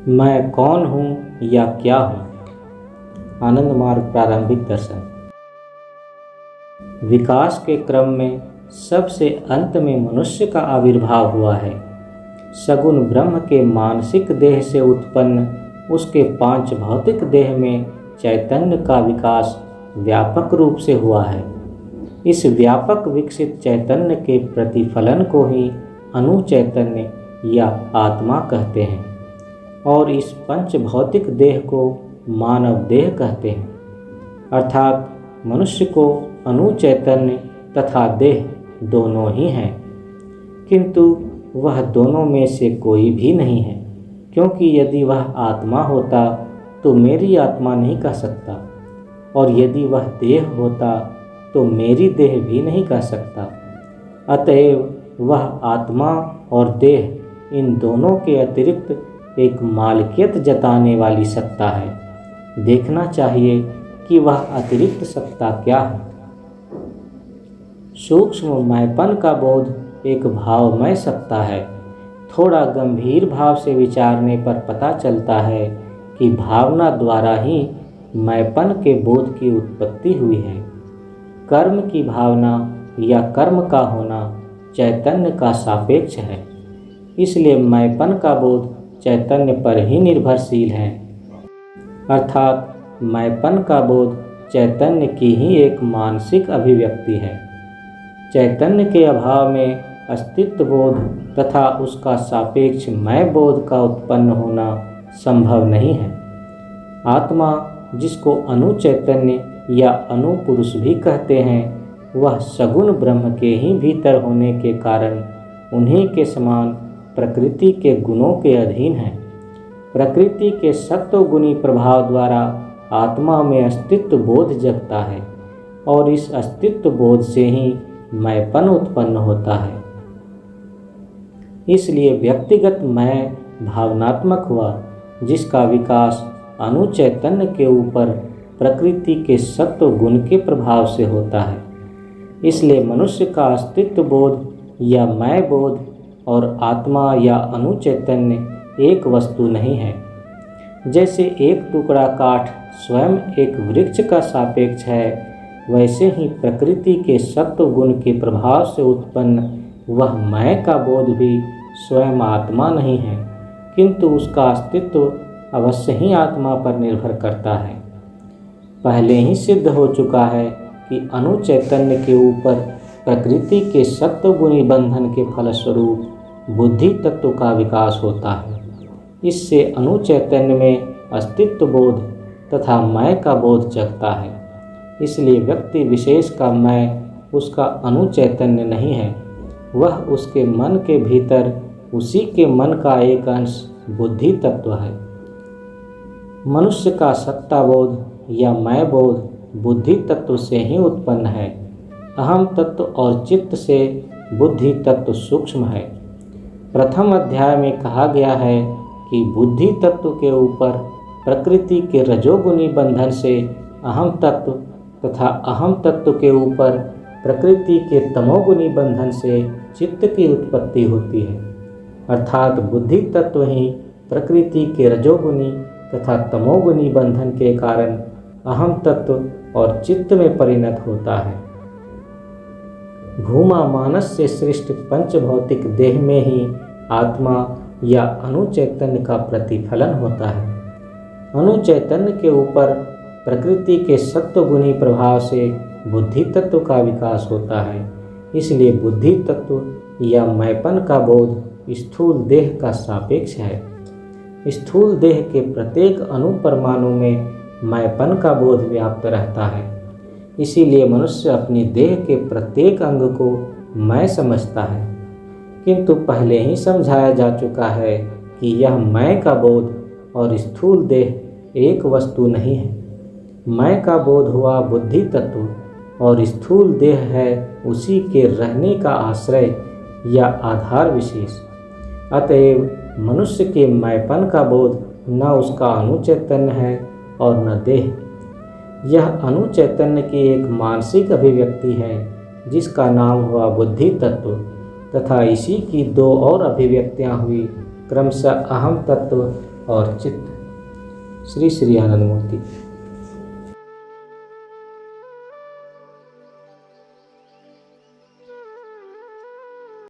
मैं कौन हूँ या क्या हूँ? आनंद मार्ग प्रारंभिक दर्शन। विकास के क्रम में सबसे अंत में मनुष्य का आविर्भाव हुआ है। सगुण ब्रह्म के मानसिक देह से उत्पन्न उसके 5 भौतिक देह में चैतन्य का विकास व्यापक रूप से हुआ है। इस व्यापक विकसित चैतन्य के प्रतिफलन को ही अणु चैतन्य या आत्मा कहते हैं और इस पंच भौतिक देह को मानव देह कहते हैं। अर्थात मनुष्य को अणु चैतन्य तथा देह दोनों ही हैं, किंतु वह दोनों में से कोई भी नहीं है, क्योंकि यदि वह आत्मा होता तो मेरी आत्मा नहीं कह सकता, और यदि वह देह होता तो मेरी देह भी नहीं कह सकता। अतएव वह आत्मा और देह इन दोनों के अतिरिक्त एक मालिकियत जताने वाली सत्ता है। देखना चाहिए कि वह अतिरिक्त सत्ता क्या है। सूक्ष्म मैंपन का बोध एक भावमय सत्ता है। थोड़ा गंभीर भाव से विचारने पर पता चलता है कि भावना द्वारा ही मैंपन के बोध की उत्पत्ति हुई है। कर्म की भावना या कर्म का होना चैतन्य का सापेक्ष है, इसलिए मैंपन का बोध चैतन्य पर ही निर्भरशील है। अर्थात मैंपन का बोध चैतन्य की ही एक मानसिक अभिव्यक्ति है। चैतन्य के अभाव में अस्तित्व बोध तथा उसका सापेक्ष मैं बोध का उत्पन्न होना संभव नहीं है। आत्मा, जिसको अणु चैतन्य या अणु पुरुष भी कहते हैं, वह सगुण ब्रह्म के ही भीतर होने के कारण उन्हीं के समान प्रकृति के गुणों के अधीन है। प्रकृति के सत्वगुणी प्रभाव द्वारा आत्मा में अस्तित्व बोध जगता है और इस अस्तित्व बोध से ही मैंपन उत्पन्न होता है। इसलिए व्यक्तिगत मैं भावनात्मक हुआ, जिसका विकास अणु चैतन्य के ऊपर प्रकृति के सत्व गुण के प्रभाव से होता है। इसलिए मनुष्य का अस्तित्व बोध या मैं बोध और आत्मा या अणु चैतन्य एक वस्तु नहीं है। जैसे एक टुकड़ा काठ स्वयं एक वृक्ष का सापेक्ष है, वैसे ही प्रकृति के सत्व गुण के प्रभाव से उत्पन्न वह मैं का बोध भी स्वयं आत्मा नहीं है, किंतु उसका अस्तित्व अवश्य ही आत्मा पर निर्भर करता है। पहले ही सिद्ध हो चुका है कि अणु चैतन्य के ऊपर प्रकृति के सत्वगुणी बंधन के फलस्वरूप बुद्धि तत्व का विकास होता है। इससे अणु चैतन्य में अस्तित्व बोध तथा मैं का बोध जगता है। इसलिए व्यक्ति विशेष का मैं उसका अणु चैतन्य नहीं है, वह उसके मन के भीतर उसी के मन का एक अंश बुद्धि तत्व है। मनुष्य का सत्ता बोध या मैं बोध बुद्धि तत्व से ही उत्पन्न है। अहम तत्व और चित्त से बुद्धि तत्व सूक्ष्म है। प्रथम अध्याय में कहा गया है कि बुद्धि तत्व के ऊपर प्रकृति के रजोगुणी बंधन से अहम तत्व तथा अहम तत्व के ऊपर प्रकृति के तमोगुणी बंधन से चित्त की उत्पत्ति होती है। अर्थात बुद्धि तत्व ही प्रकृति के रजोगुणी तथा तमोगुणी बंधन के कारण अहम तत्व और चित्त में परिणत होता है। भूमा मानस से सृष्ट पंच भौतिक देह में ही आत्मा या अणु चैतन्य का प्रतिफलन होता है। अणु चैतन्य के ऊपर प्रकृति के सत्वगुणी प्रभाव से बुद्धि तत्व का विकास होता है। इसलिए बुद्धि तत्व या मैंपन का बोध स्थूल देह का सापेक्ष है। स्थूल देह के प्रत्येक अणु परमाणु में मैंपन का बोध व्याप्त रहता है। इसीलिए मनुष्य अपनी देह के प्रत्येक अंग को मैं समझता है, किंतु पहले ही समझाया जा चुका है कि यह मैं का बोध और स्थूल देह एक वस्तु नहीं है। मैं का बोध हुआ बुद्धि तत्व और स्थूल देह है उसी के रहने का आश्रय या आधार विशेष। अतएव मनुष्य के मैंपन का बोध न उसका अणु चैतन्य है और न देह। यह अणु चैतन्य की एक मानसिक अभिव्यक्ति है, जिसका नाम हुआ बुद्धि तत्व, तथा इसी की 2 और अभिव्यक्तियां हुई, क्रमशः अहम तत्व और चित्त। श्री श्री आनंद मूर्ति।